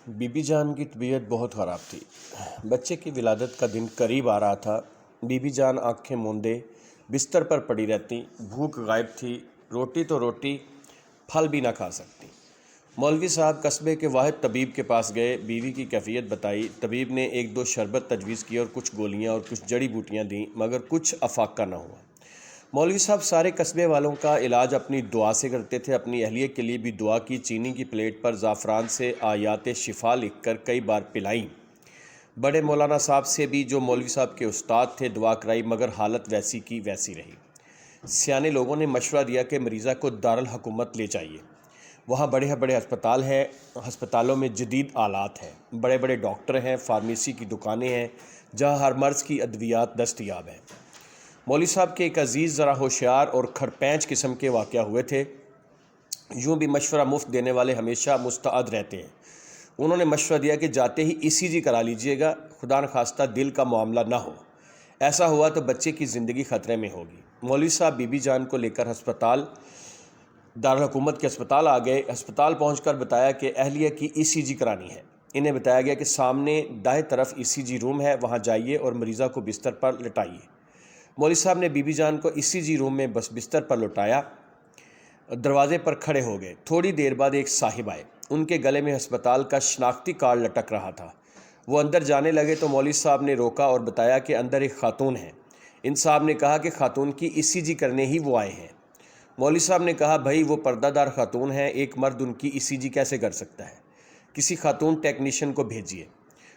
Be be جان کی طبیعت بہت خراب تھی۔ بچے کی ولادت کا دن قریب آ رہا تھا۔ بی بی جان آنکھیں موندے بستر پر پڑی رہتی، بھوک غائب تھی، روٹی تو روٹی، پھل بھی نہ کھا سکتی۔ مولوی صاحب قصبے کے واحد طبیب کے پاس گئے، بیوی کی کیفیت بتائی۔ طبیب نے ایک دو شربت تجویز کی اور کچھ گولیاں اور کچھ جڑی بوٹیاں دیں، مگر کچھ افاقہ نہ ہوا۔ مولوی صاحب سارے قصبے والوں کا علاج اپنی دعا سے کرتے تھے۔ اپنی اہلیہ کے لیے بھی دعا کی، چینی کی پلیٹ پر زعفران سے آیات شفا لکھ کر کئی بار پلائیں۔ بڑے مولانا صاحب سے بھی، جو مولوی صاحب کے استاد تھے، دعا کرائی، مگر حالت ویسی کی ویسی رہی۔ سیانے لوگوں نے مشورہ دیا کہ مریضہ کو دارالحکومت لے جائیے، وہاں بڑے بڑے ہسپتال ہیں، ہسپتالوں میں جدید آلات ہیں، بڑے بڑے ڈاکٹر ہیں، فارمیسی کی دکانیں ہیں جہاں ہر مرض کی ادویات دستیاب ہیں۔ مولوی صاحب کے ایک عزیز ذرا ہوشیار اور کھڑپینچ قسم کے واقعہ ہوئے تھے۔ یوں بھی مشورہ مفت دینے والے ہمیشہ مستعد رہتے ہیں۔ انہوں نے مشورہ دیا کہ جاتے ہی ECG کرا لیجئے گا، خدا نخواستہ دل کا معاملہ نہ ہو، ایسا ہوا تو بچے کی زندگی خطرے میں ہوگی۔ مولوی صاحب بی بی جان کو لے کر دارالحکومت کے ہسپتال آ گئے۔ ہسپتال پہنچ کر بتایا کہ اہلیہ کی ECG کرانی ہے۔ انہیں بتایا گیا کہ سامنے دائیں طرف ECG روم ہے، وہاں جائیے اور مریضہ کو بستر پر لٹائیے۔ مولوی صاحب نے بی بی جان کو ECG روم میں بستر پر لٹایا، دروازے پر کھڑے ہو گئے۔ تھوڑی دیر بعد ایک صاحب آئے، ان کے گلے میں ہسپتال کا شناختی کارڈ لٹک رہا تھا۔ وہ اندر جانے لگے تو مولوی صاحب نے روکا اور بتایا کہ اندر ایک خاتون ہے۔ ان صاحب نے کہا کہ خاتون کی ECG کرنے ہی وہ آئے ہیں۔ مولوی صاحب نے کہا بھائی وہ پردہ دار خاتون ہیں، ایک مرد ان کی ECG کیسے کر سکتا ہے؟ کسی خاتون ٹیکنیشین کو بھیجیے۔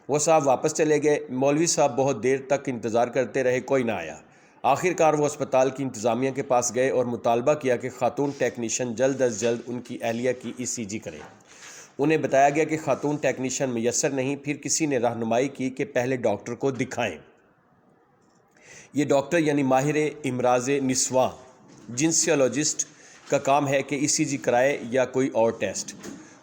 وہ صاحب واپس چلے گئے۔ مولوی صاحب بہت دیر تک انتظار کرتے رہے، کوئی نہ آیا۔ آخر کار وہ اسپتال کی انتظامیہ کے پاس گئے اور مطالبہ کیا کہ خاتون ٹیکنیشین جلد از جلد ان کی اہلیہ کی ECG کرے۔ انہیں بتایا گیا کہ خاتون ٹیکنیشین میسر نہیں۔ پھر کسی نے رہنمائی کی کہ پہلے ڈاکٹر کو دکھائیں۔ یہ ڈاکٹر یعنی ماہر امراض نسواں جنسیولوجسٹ کا کام ہے کہ ECG کرائے یا کوئی اور ٹیسٹ۔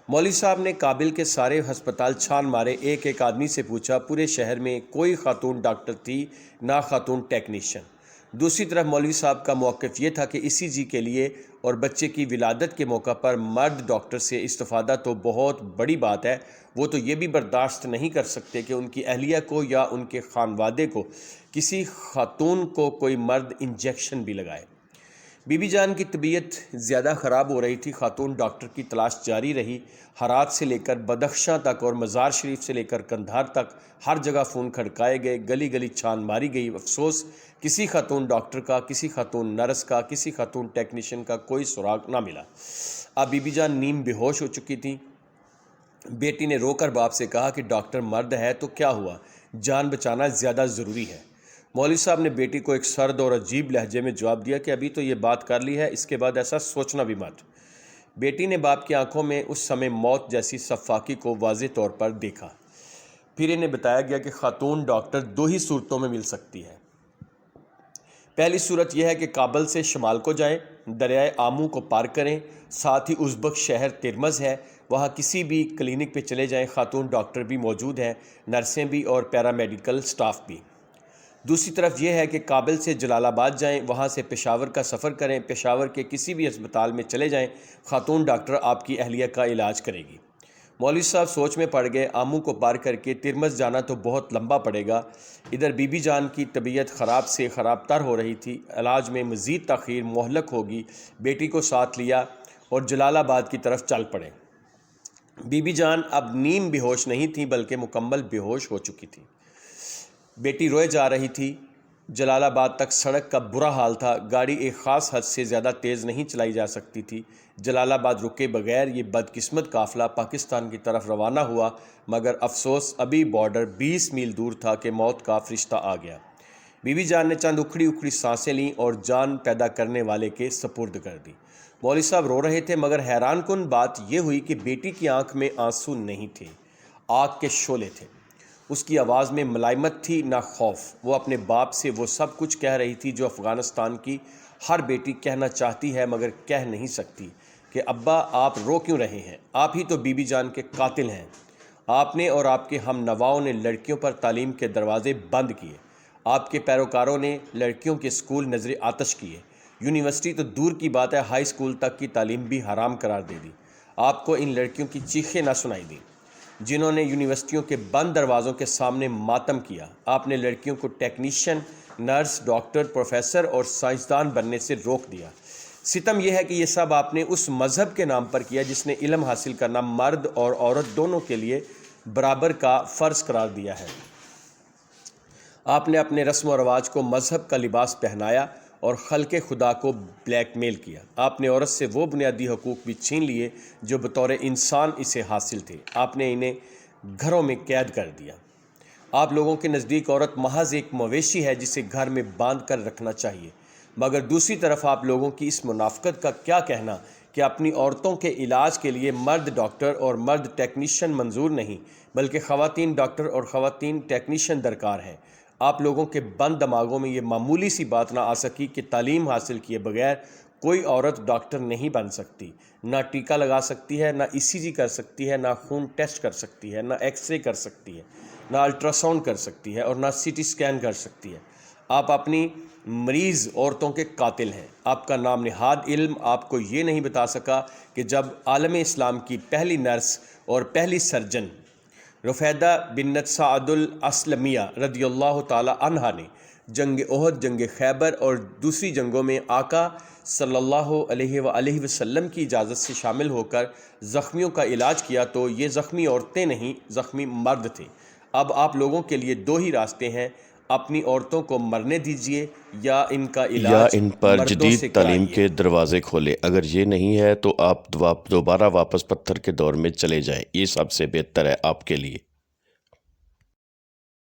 مولوی صاحب نے کابل کے سارے ہسپتال چھان مارے، ایک ایک آدمی سے پوچھا، پورے شہر میں کوئی خاتون ڈاکٹر تھی نہ خاتون ٹیکنیشین۔ دوسری طرف مولوی صاحب کا موقف یہ تھا کہ ECG کے لیے اور بچے کی ولادت کے موقع پر مرد ڈاکٹر سے استفادہ تو بہت بڑی بات ہے، وہ تو یہ بھی برداشت نہیں کر سکتے کہ ان کی اہلیہ کو یا ان کے خانوادے کو کسی خاتون کو کوئی مرد انجیکشن بھی لگائے۔ بی بی جان کی طبیعت زیادہ خراب ہو رہی تھی۔ خاتون ڈاکٹر کی تلاش جاری رہی۔ ہرات سے لے کر بدخشاں تک اور مزار شریف سے لے کر قندھار تک ہر جگہ فون کھڑکائے گئے، گلی گلی چھان ماری گئی۔ افسوس، کسی خاتون ڈاکٹر کا، کسی خاتون نرس کا، کسی خاتون ٹیکنیشین کا کوئی سراغ نہ ملا۔ اب بی بی جان نیم بے ہوش ہو چکی تھی۔ بیٹی نے رو کر باپ سے کہا کہ ڈاکٹر مرد ہے تو کیا ہوا، جان بچانا زیادہ ضروری ہے۔ مولوی صاحب نے بیٹی کو ایک سرد اور عجیب لہجے میں جواب دیا کہ ابھی تو یہ بات کر لی ہے، اس کے بعد ایسا سوچنا بھی مت۔ بیٹی نے باپ کی آنکھوں میں اس سمے موت جیسی صفاقی کو واضح طور پر دیکھا۔ پھر انہیں بتایا گیا کہ خاتون ڈاکٹر دو ہی صورتوں میں مل سکتی ہے۔ پہلی صورت یہ ہے کہ کابل سے شمال کو جائیں، دریائے آمو کو پار کریں، ساتھ ہی ازبک شہر ترمز ہے، وہاں کسی بھی کلینک پہ چلے جائیں، خاتون ڈاکٹر بھی موجود ہیں، نرسیں بھی اور پیرامیڈیکل سٹاف بھی۔ دوسری طرف یہ ہے کہ کابل سے جلال آباد جائیں، وہاں سے پشاور کا سفر کریں، پشاور کے کسی بھی ہسپتال میں چلے جائیں، خاتون ڈاکٹر آپ کی اہلیہ کا علاج کرے گی۔ مولوی صاحب سوچ میں پڑ گئے، آمو کو پار کر کے ترمز جانا تو بہت لمبا پڑے گا۔ ادھر بی بی جان کی طبیعت خراب سے خراب تر ہو رہی تھی، علاج میں مزید تاخیر مہلک ہوگی۔ بیٹی کو ساتھ لیا اور جلال آباد کی طرف چل پڑے۔ بی بی جان اب نیم بے ہوش نہیں تھی بلکہ مکمل بے ہوش ہو چکی تھی۔ بیٹی روئے جا رہی تھی۔ جلال آباد تک سڑک کا برا حال تھا، گاڑی ایک خاص حد سے زیادہ تیز نہیں چلائی جا سکتی تھی۔ جلال آباد رکے بغیر یہ بدقسمت قافلہ پاکستان کی طرف روانہ ہوا، مگر افسوس ابھی بارڈر 20 میل دور تھا کہ موت کا فرشتہ آ گیا۔ بی بی جان نے چند اکھڑی اکھڑی سانسیں لیں اور جان پیدا کرنے والے کے سپرد کر دی۔ مولوی صاحب رو رہے تھے، مگر حیران کن بات یہ ہوئی کہ بیٹی کی آنکھ میں آنسو نہیں تھے، آگ کے شعلے تھے۔ اس کی آواز میں ملائمت تھی نہ خوف۔ وہ اپنے باپ سے وہ سب کچھ کہہ رہی تھی جو افغانستان کی ہر بیٹی کہنا چاہتی ہے مگر کہہ نہیں سکتی، کہ ابا آپ رو کیوں رہے ہیں؟ آپ ہی تو بی بی جان کے قاتل ہیں۔ آپ نے اور آپ کے ہم نواؤں نے لڑکیوں پر تعلیم کے دروازے بند کیے۔ آپ کے پیروکاروں نے لڑکیوں کے اسکول نظر آتش کیے۔ یونیورسٹی تو دور کی بات ہے، ہائی اسکول تک کی تعلیم بھی حرام قرار دے دی۔ آپ کو ان لڑکیوں کی چیخیں نہ سنائی دیں۔ جنہوں نے یونیورسٹیوں کے بند دروازوں کے سامنے ماتم کیا۔ آپ نے لڑکیوں کو ٹیکنیشین، نرس، ڈاکٹر، پروفیسر اور سائنسدان بننے سے روک دیا۔ ستم یہ ہے کہ یہ سب آپ نے اس مذہب کے نام پر کیا جس نے علم حاصل کرنا مرد اور عورت دونوں کے لیے برابر کا فرض قرار دیا ہے۔ آپ نے اپنے رسم و رواج کو مذہب کا لباس پہنایا اور خلق خدا کو بلیک میل کیا۔ آپ نے عورت سے وہ بنیادی حقوق بھی چھین لیے جو بطور انسان اسے حاصل تھے۔ آپ نے انہیں گھروں میں قید کر دیا۔ آپ لوگوں کے نزدیک عورت محض ایک مویشی ہے جسے گھر میں باندھ کر رکھنا چاہیے، مگر دوسری طرف آپ لوگوں کی اس منافقت کا کیا کہنا کہ اپنی عورتوں کے علاج کے لیے مرد ڈاکٹر اور مرد ٹیکنیشین منظور نہیں، بلکہ خواتین ڈاکٹر اور خواتین ٹیکنیشین درکار ہیں۔ آپ لوگوں کے بند دماغوں میں یہ معمولی سی بات نہ آ سکی کہ تعلیم حاصل کیے بغیر کوئی عورت ڈاکٹر نہیں بن سکتی، نہ ٹیکہ لگا سکتی ہے، نہ ECG کر سکتی ہے، نہ خون ٹیسٹ کر سکتی ہے، نہ ایکس رے کر سکتی ہے، نہ الٹرا ساؤنڈ کر سکتی ہے اور نہ CT اسکین کر سکتی ہے۔ آپ اپنی مریض عورتوں کے قاتل ہیں۔ آپ کا نام نہاد علم آپ کو یہ نہیں بتا سکا کہ جب عالم اسلام کی پہلی نرس اور پہلی سرجن رفیدہ بنت سعد الاسلمیہ رضی اللہ تعالی عنہا نے جنگ احد، جنگ خیبر اور دوسری جنگوں میں آقا صلی اللہ علیہ وآلہ وسلم کی اجازت سے شامل ہو کر زخمیوں کا علاج کیا تو یہ زخمی عورتیں نہیں، زخمی مرد تھے۔ اب آپ لوگوں کے لیے دو ہی راستے ہیں، اپنی عورتوں کو مرنے دیجیے یا ان کا یا علاج ان پر مردوں جدید سے تعلیم کرائیے۔ کے دروازے کھولے۔ اگر یہ نہیں ہے تو آپ دوبارہ واپس پتھر کے دور میں چلے جائیں، یہ سب سے بہتر ہے آپ کے لیے۔